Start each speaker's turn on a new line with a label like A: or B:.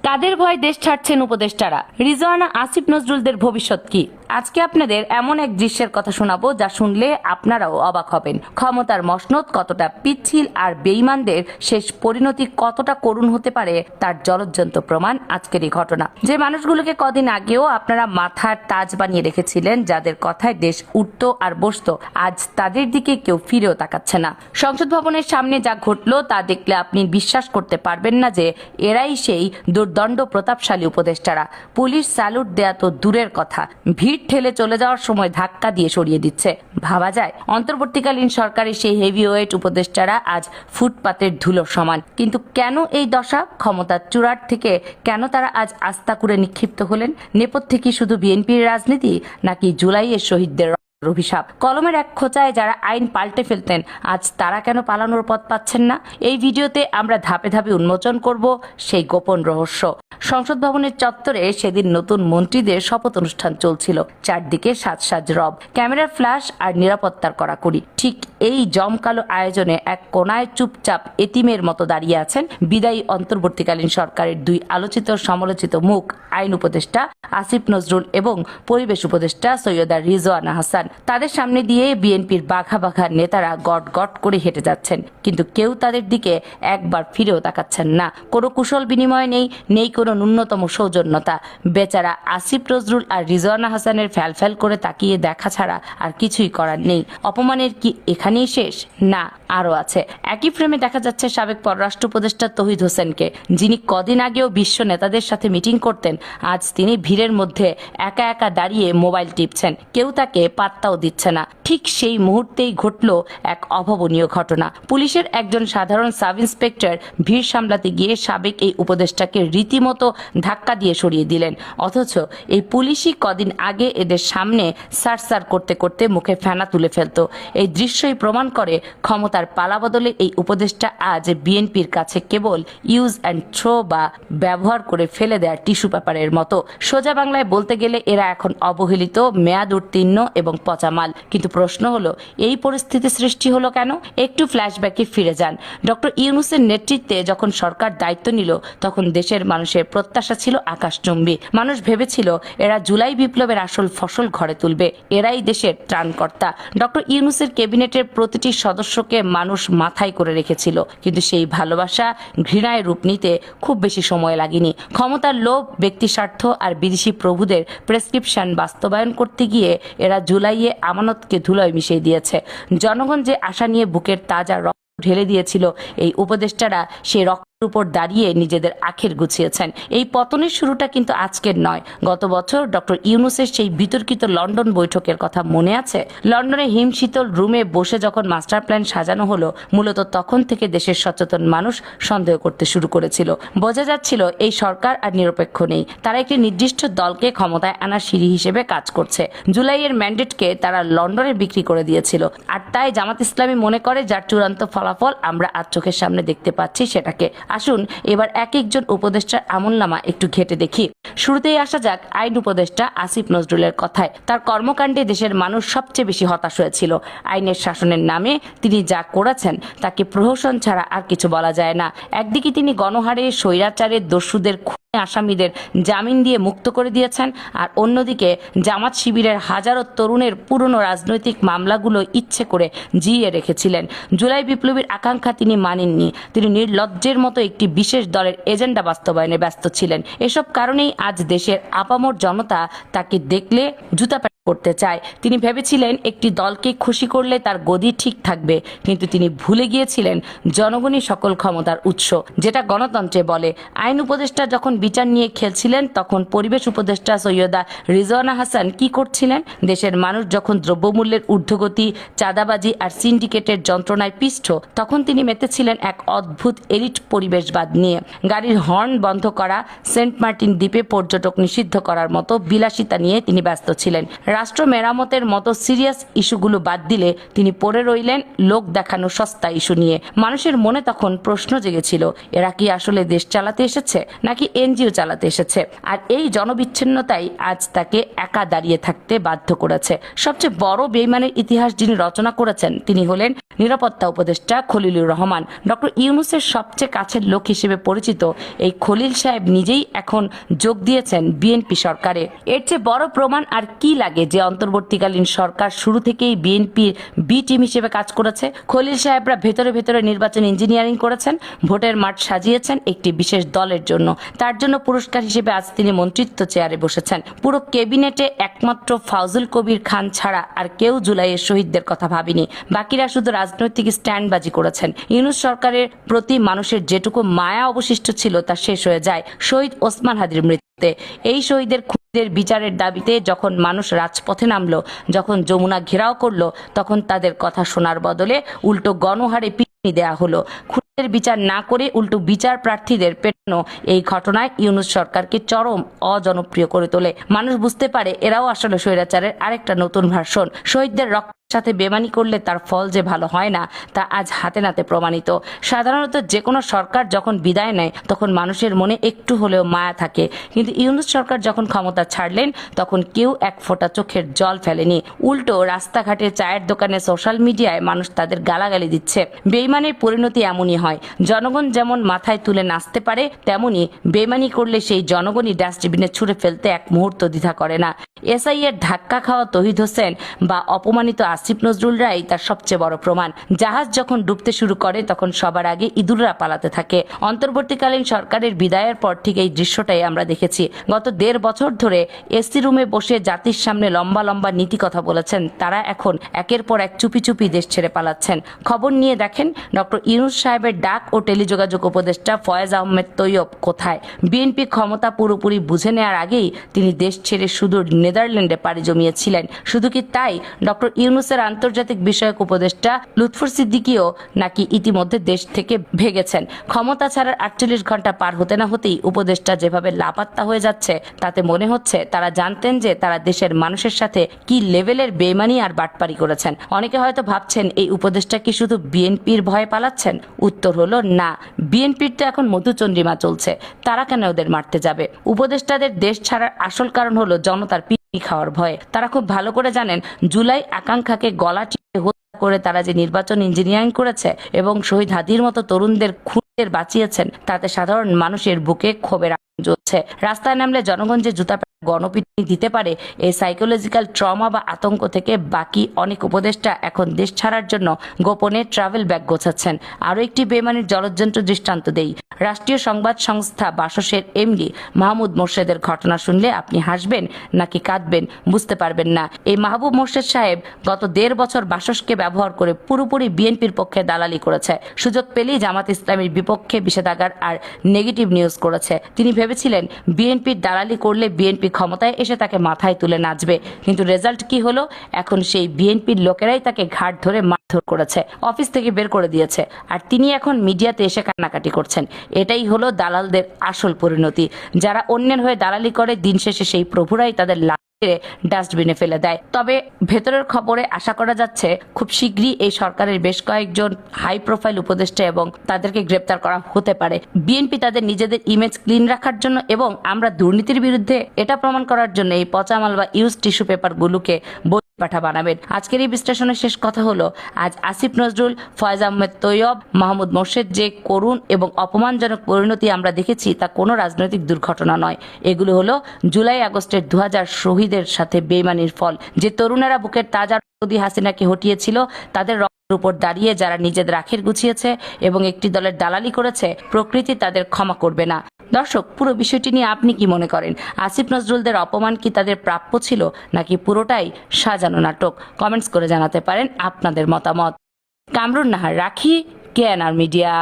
A: কাদের ভয় দেশ ছাড়ছেন উপদেষ্টারা? রিজওয়ানা, আসিফ নজরুলদের ভবিষ্যৎ কি? আজকে আপনাদের এমন এক দৃশ্যের কথা শোনাবো যা শুনলে আপনারাও অবাক হবেন। ক্ষমতার মসনদ কতটা পিচ্ছিল আর বেঈমানদের শেষ পরিণতি কতটা করুণ হতে পারে তার জ্বলজ্জন্ত প্রমাণ আজকের এই ঘটনা। যে মানুষগুলোকে কদিন আগেও আপনারা মাথার তাজ বানিয়ে রেখেছিলেন, যাদের কথায় দেশ উঠত আর বসত, আজ তাদের দিকে কেউ ফিরেও তাকাচ্ছে না। সংসদ ভবনের সামনে যা ঘটলো তা দেখলে আপনি বিশ্বাস করতে পারবেন না যে এরাই সেই দুর্দণ্ড প্রতাপশালী উপদেষ্টারা। পুলিশ স্যালুট দেয়া তো দূরের কথা, ভিড় ঠেলে চলে যাওয়ার সময় ধাক্কা দিয়ে সরিয়ে দিচ্ছে। ভাবা যায় অন্তর্বর্তীকালীন সরকারের সেই হেভিওয়েট উপদেষ্টারা আজ ফুটপাতের ধুলোর সমান। কিন্তু কেন এই দশা? ক্ষমতার চূড়ার থেকে কেন তারা আজ আস্থা করে নিক্ষিপ্ত হলেন? নেপথ্যে কি শুধু বিএনপির রাজনীতি, নাকি জুলাইয়ের শহীদদের অভিশাপ? কলমের এক খোঁচায় যারা আইন পাল্টে ফেলতেন, আজ তারা কেন পালানোর পথ পাচ্ছেন না? এই ভিডিওতে আমরা ধাপে ধাপে উন্মোচন করব সেই গোপন রহস্য। সংসদ ভবনের চত্বরে সেদিন নতুন মন্ত্রীদের শপথ অনুষ্ঠান চলছিল। চারদিকে সাজ রব, ক্যামেরার ফ্ল্যাশ আর নিরাপত্তার কড়াকড়ি। ঠিক এই জমকালো আয়োজনে এক কোনায় চুপচাপ এতিমের মতো দাঁড়িয়ে আছেন বিদায়ী অন্তর্বর্তীকালীন সরকারের দুই আলোচিত সমালোচিত মুখ, আইন উপদেষ্টা আসিফ নজরুল এবং পরিবেশ উপদেষ্টা সৈয়দা রিজওয়ানা হাসান। তাদের সামনে দিয়ে বিএনপির বাঘা বাঘা নেতারা গট গট করে হেঁটে যাচ্ছেন, কিন্তু কেউ তাদের দিকে একবার ফিরেও তাকাচ্ছেন না। কোনো কুশল বিনিময় নেই কোনো ন্যূনতম সৌজন্যতা। বেচারা আসিফ নজরুল আর রিজওয়ানা হাসানের ফ্যাল করে তাকিয়ে দেখা ছাড়া আর কিছুই করার নেই। অপমানের কি এখানেই শেষ? না, আরও আছে। একই ফ্রেমে দেখা যাচ্ছে সাবেক পররাষ্ট্র উপদেষ্টা তৌহিদ হোসেনকে, যিনি কদিন আগেও বিশ্ব নেতাদের সাথে মিটিং করতেন। আজ তিনি ভিড়ের মধ্যে একা একা দাঁড়িয়ে মোবাইল টিপছেন, কেউ তাকে পাত্তাও দিচ্ছে না। ঠিক সেই মুহূর্তেই ঘটল এক অভাবনীয় ঘটনা। পুলিশের একজন সাধারণ সাব ইন্সপেক্টর ভিড় সামলাতে গিয়ে সাবেক এই উপদেষ্টাকে রীতিমতো ধাক্কা দিয়ে সরিয়ে দিলেন। অথচ এই পুলিশই কদিন আগে এদের সামনে সার করতে করতে মুখে ফেনা তুলে ফেলত। এই দৃশ্যই প্রমাণ করে ক্ষমতার পালাবদলে এই উপদেষ্টা আজ বিএনপির কাছে কেবল ইউজ অ্যান্ড থ্রো বা ব্যবহার করে ফেলে দেওয়া টিস্যু পেপারের মতো। সোজা বাংলায় বলতে গেলে এরা এখন অবহেলিত, মেয়াদ উত্তীর্ণ এবং পচা মাল। কিন্তু প্রশ্ন হলো, এই পরিস্থিতি সৃষ্টি হলো কেন? একটু ফ্ল্যাশব্যাকে ফিরে যান। ডক্টর ইউনূসের নেতৃত্বে যখন সরকার দায়িত্ব নিল, তখন দেশের মানুষের প্রত্যাশা ছিল আকাশচুম্বী। মানুষ ভেবেছিল এরা জুলাই বিপ্লবের আসল ফসল ঘরে তুলবে, এরাই দেশের ত্রাণকর্তা। ডক্টর ইউনূসের ক্যাবিনেটের প্রতিটি সদস্যকে মানুষ মাথায় করে রেখেছিল। কিন্তু সেই ভালোবাসা ঘৃণায় রূপ নিতে খুব বেশি সময় লাগেনি। ক্ষমতার লোভ, ব্যক্তি স্বার্থ আর বিদেশি প্রভুদের প্রেসক্রিপশন বাস্তবায়ন করতে গিয়ে এরা জুলাইয়ে আমানতকে ধুলোয় মিশিয়ে দিয়েছে। জনগণ যে আশা নিয়ে বুকের তাজা রক্ত ঢেলে দিয়েছিল, এই উপদেষ্টারা সেই রক্তের উপর দাঁড়িয়ে নিজেদের আখের গুছিয়েছেন। এই পতনের শুরুটা কিন্তু আজকের নয়। গত বছর ডক্টর ইউনূসের সেই বিতর্কিত লন্ডন বৈঠকের কথা মনে আছে? লন্ডনে হিমশীতল রুমে বসে যখন মাস্টার প্ল্যান সাজানো হলো, মূলত তখন থেকে দেশের সচেতন মানুষ সন্দেহ করতে শুরু করেছিল। বোঝা যাচ্ছিল এই সরকার আর নিরপেক্ষ নেই, তারা একটি নির্দিষ্ট দলকে ক্ষমতায় আনার সিঁড়ি হিসেবে কাজ করছে। জুলাইয়ের ম্যান্ডেটকে তারা লন্ডনে বিক্রি করে দিয়েছিল, আর তাই জামাত ইসলামী মনে করে যার চূড়ান্ত ফলাফল আমরা আজ চোখের সামনে দেখতে পাচ্ছি সেটাকে। আসুন এবার এক একজন উপদেষ্টার আমলনামা একটু ঘেটে দেখি। শুরুতেই আসা যাক আইন উপদেষ্টা আসিফ নজরুলের কথায়। তার কর্মকাণ্ডে দেশের মানুষ সবচেয়ে বেশি হতাশ হয়েছিল। আইনের শাসনের নামে তিনি যা করেছেন তাকে প্রহসন ছাড়া আর কিছু বলা যায় না। একদিকে তিনি গণহারে স্বৈরাচারের দস্যুদের আসামিদের জামিন দিয়ে মুক্ত করে দিয়েছেন, আর অন্যদিকে জামাত শিবিরের হাজারো তরুণের পুরনো রাজনৈতিক মামলাগুলো ইচ্ছে করে জিইয়ে রেখেছিলেন। জুলাই বিপ্লবীর আকাঙ্ক্ষা তিনি মানেননি। তিনি নির্লজ্জের মতো একটি বিশেষ দলের এজেন্ডা বাস্তবায়নে ব্যস্ত ছিলেন। এসব কারণেই আজ দেশের আপামর জনতা তাকে দেখলে জুতা করতে চায়। তিনি ভেবেছিলেন একটি দলকে খুশি করলে তার গদি ঠিক থাকবে, কিন্তু তিনি ভুলে গিয়েছিলেন জনগণই সকল ক্ষমতার উৎস, যেটা গণতন্ত্রে বলে। আইন উপদেষ্টা যখন বিচার নিয়ে খেলছিলেন, তখন পরিবেশ উপদেষ্টা সৈয়দা রিজওয়ানা হাসান কি করছিলেন? দেশের মানুষ যখন দ্রব্যমূল্যের ঊর্ধ্বগতি, চাঁদাবাজি আর সিন্ডিকেটের যন্ত্রণায় পিষ্ট, তখন তিনি মেতেছিলেন এক অদ্ভুত এলিট পরিবেশবাদ নিয়ে। গাড়ির হর্ন বন্ধ করা, সেন্ট মার্টিন দ্বীপে পর্যটক নিষিদ্ধ করার মতো বিলাসিতা নিয়ে তিনি ব্যস্ত ছিলেন। রাষ্ট্র মেরামতের মতো সিরিয়াস ইস্যুগুলো বাদ দিলে তিনি পড়ে রইলেন লোক দেখানো সস্তা ইস্যু নিয়ে। মানুষের মনে তখন প্রশ্ন জেগেছিল, এরা কি আসলে দেশ চালাতে এসেছে নাকি এনজিও চালাতে এসেছে? আর এই জনবিচ্ছিন্নতাই আজ তাকে একা দাঁড়িয়ে থাকতে বাধ্য করেছে। সবচেয়ে বড় বেইমানের ইতিহাস যিনি রচনা করেছেন তিনি হলেন নিরাপত্তা উপদেষ্টা খলিলুর রহমান। ডক্টর ইউনূসের সবচেয়ে কাছের লোক হিসেবে পরিচিত এই খলিল সাহেব নিজেই এখন যোগ দিয়েছেন বিএনপি সরকারে। এর চেয়ে বড় প্রমাণ আর কি লাগে যে অন্তর্বর্তীকালীন সরকার শুরু থেকেই বিএনপির বি টিম হিসেবে কাজ করেছে। খলিল সাহেবরা ভেতরে ভেতরে নির্বাচন ইঞ্জিনিয়ারিং করেছেন, ভোটের মাঠ সাজিয়েছেন একটি বিশেষ দলের জন্য। তার জন্য পুরস্কার হিসেবে আজ তিনি মন্ত্রিত্ব চেয়ারে বসেছেন। পুরো ক্যাবিনেটে একমাত্র ফাউজুল কবির খান ছাড়া আর কেউ জুলাইয়ের শহীদদের কথা ভাবেনি। বাকিরা শুধু রাজনৈতিক স্ট্যান্ডবাজি করেছেন। ইউনূস সরকারের প্রতি মানুষের যেটুকু মায়া অবশিষ্ট ছিল তা শেষ হয়ে যায় শহীদ ওসমান হাদির মৃত্যুতে। এই শহীদের খুনিদের বিচারের দাবিতে যখন মানুষ রাজপথে নামলো, যখন যমুনা ঘেরাও করলো, তখন তাদের কথা শোনার বদলে উল্টো গণহারে পিটুনি দেয়া হলো। খুনিদের বিচার না করে উল্টো বিচার প্রার্থীদের পেটানো এই ঘটনায় ইউনূস সরকারকে চরম অজনপ্রিয় করে তোলে। মানুষ বুঝতে পারে এরাও আসলে স্বৈরাচারের আরেকটা নতুন ভার্সন। শহীদদের রক্ত সাথে বেমানি করলে তার ফল যে ভালো হয় না তা আজ হাতে নাতে প্রমাণিত। সাধারণত যে কোনো সরকার যখন বিদায় নেয় তখন মানুষের মনে একটু হলেও মায়া থাকে, কিন্তু ইউনূস সরকার যখন ক্ষমতা ছাড়লেন তখন কেউ এক ফোঁটা চোখের জল ফেলেনি। উল্টো রাস্তাঘাটে, চায়ের দোকানে, সোশ্যাল মিডিয়ায় মানুষ তাদের গালাগালি দিচ্ছে। বেইমানের পরিণতি এমনই হয়, জনগণ যেমন মাথায় তুলে নাচতে পারে তেমনি বেইমানি করলে সেই জনগণই ডাস্টবিনে ছুঁড়ে ফেলতে এক মুহূর্ত দ্বিধা করে না। এসআই এর ধাক্কা খাওয়া তৌহিদ হোসেন বা অপমানিত আসিফ নজরুলরাই তার সবচেয়ে বড় প্রমাণ। জাহাজ যখন ডুবতে শুরু করে তখন সবার আগে ইঁদুররা পালাতে থাকে। অন্তর্বর্তীকালীন সরকারের বিদায়ের পর ঠিক এই দৃশ্যটাই আমরা দেখেছি। গত 1.5 বছর ধরে এসি রুমে বসে জাতির সামনে লম্বা লম্বা নীতি কথা বলেছেন তারা এখন একের পর এক চুপি চুপি দেশ ছেড়ে পালাচ্ছেন। খবর নিয়ে দেখেন ডক্টর ইউনূস সাহেবের ডাক ও টেলিযোগাযোগ উপদেষ্টা ফয়েজ আহমেদ তৈয়ব কোথায়। বিএনপি ক্ষমতা পুরোপুরি বুঝে নেওয়ার আগেই তিনি দেশ ছেড়ে সুদূর নেদারল্যান্ডে পাড়ি জমিয়েছিলেন। শুধু কি তাই, ডক্টর ইউনূসের আন্তর্জাতিক বিষয়ক উপদেষ্টা লুৎফর সিদ্দিকীও নাকি ইতিমধ্যে দেশ থেকে ভেগেছেন। ক্ষমতা ছাড়ার 48 ঘন্টা পার হতে না হতেই উপদেষ্টা যেভাবে লাপাত্তা হয়ে যাচ্ছে তাতে মনে হচ্ছে তারা জানতেন যে তারা দেশের মানুষের সাথে কি লেভেলের বেইমানি আর বাটপারি করেছেন। অনেকে হয়তো ভাবছেন এই উপদেষ্টা কি শুধু বিএনপির ভয়ে পালাচ্ছেন? উত্তর হলো না। বিএনপির তো এখন মধুচন্দ্রিমা চলছে, তারা কেন ওদের মারতে যাবে? উপদেষ্টাদের দেশ ছাড়ার আসল কারণ হলো জনতার খাওয়ার ভয়ে। তারা খুব ভালো করে জানেন জুলাই আকাঙ্ক্ষাকে গলা টিপে হত্যা করে তারা যে নির্বাচন ইঞ্জিনিয়ারিং করেছে এবং শহীদ হাদির মতো তরুণদের খুনের বাঁচিয়েছেন তাতে সাধারণ মানুষের বুকে ক্ষোভের আগুন জ্বলছে। রাস্তায় নামলে জনগণ যে জুতা গণপিটুনি দিতে পারে, এই সাইকোলজিক্যাল ট্রমা বা আতঙ্ক থেকে বাকি অনেক উপদেষ্টা এখন দেশ ছাড়ার জন্য গোপনে ট্রাভেল ব্যাগ গোছাচ্ছেন। আরও একটি বেইমানির জলজ্জন্ত দৃষ্টান্ত দেই। রাষ্ট্রীয় সংবাদ সংস্থা বাসসের এমডি মাহমুদ মোর্শেদের ঘটনা শুনলে আপনি হাসবেন নাকি কাঁদবেন বুঝতে পারবেন না। এই মাহবুব মোর্শেদ সাহেব গত 1.5 বছর বাসসকে ব্যবহার করে পুরোপুরি বিএনপির পক্ষে দালালি করেছে। সুযোগ পেলেই জামাত ইসলামের বিপক্ষে বিষেধাগার আর নেগেটিভ নিউজ করেছে। তিনি ভেবেছিলেন বিএনপির দালালি করলে বিএনপি ক্ষমতায় এসে তাকে মাথায় তুলে নাচবে, কিন্তু রেজাল্ট কি হলো? এখন সেই বিএনপির লোকেরাই তাকে ঘাট ধরে মারধর করেছে, অফিস থেকে বের করে দিয়েছে, আর তিনি এখন মিডিয়াতে এসে কান্নাকাটি করছেন। এটাই হলো দালালদের আসল পরিণতি। যারা অন্যের হয়ে দালালি করে দিন শেষে সেই প্রভুরাই তাদের ডাস্টবিনে ফেলে দেয়। তবে ভেতরের খবরে আশা করা যাচ্ছে খুব শীঘ্রই এই সরকারের বেশ কয়েকজন হাই প্রোফাইল উপদেষ্টা এবং তাদেরকে গ্রেপ্তার করা হতে পারে। বিএনপি তাদের নিজেদের ইমেজ ক্লিন রাখার জন্য এবং আমরা দুর্নীতির বিরুদ্ধে এটা প্রমাণ করার জন্য এই পচামাল বা ইউজ টিস্যু পেপার গুলোকে পাঠা বানাবেন। আজকের এই বিশ্লেষণের শেষ কথা হলো, আজ আসিফ নজরুল, ফয়েজ আহমেদ তৈয়ব, মাহমুদ মোর্শেদ যে করুণ এবং অপমানজনক পরিণতি আমরা দেখেছি তা কোনো রাজনৈতিক দুর্ঘটনা নয়। এগুলো হলো জুলাই আগস্টের 2000 শহীদের সাথে বেইমানির ফল। যে তরুণেরা বুকের তাজা রক্ত হাসিনাকে হটিয়েছিল তাদের রক্তের উপর দাঁড়িয়ে যারা নিজেদের আখের গুছিয়েছে এবং একটি দলের দালালি করেছে, প্রকৃতি তাদের ক্ষমা করবে না। দর্শক, পুরো বিষয়টি নিয়ে আপনি কি মনে করেন? আসিফ নজরুলদের অপমান কি তাদের প্রাপ্য ছিল নাকি পুরোটাই সাজানো নাটক? কমেন্টস করে জানাতে পারেন আপনাদের মতামত। কামরুন নাহার রাখি, কেএনআর মিডিয়া।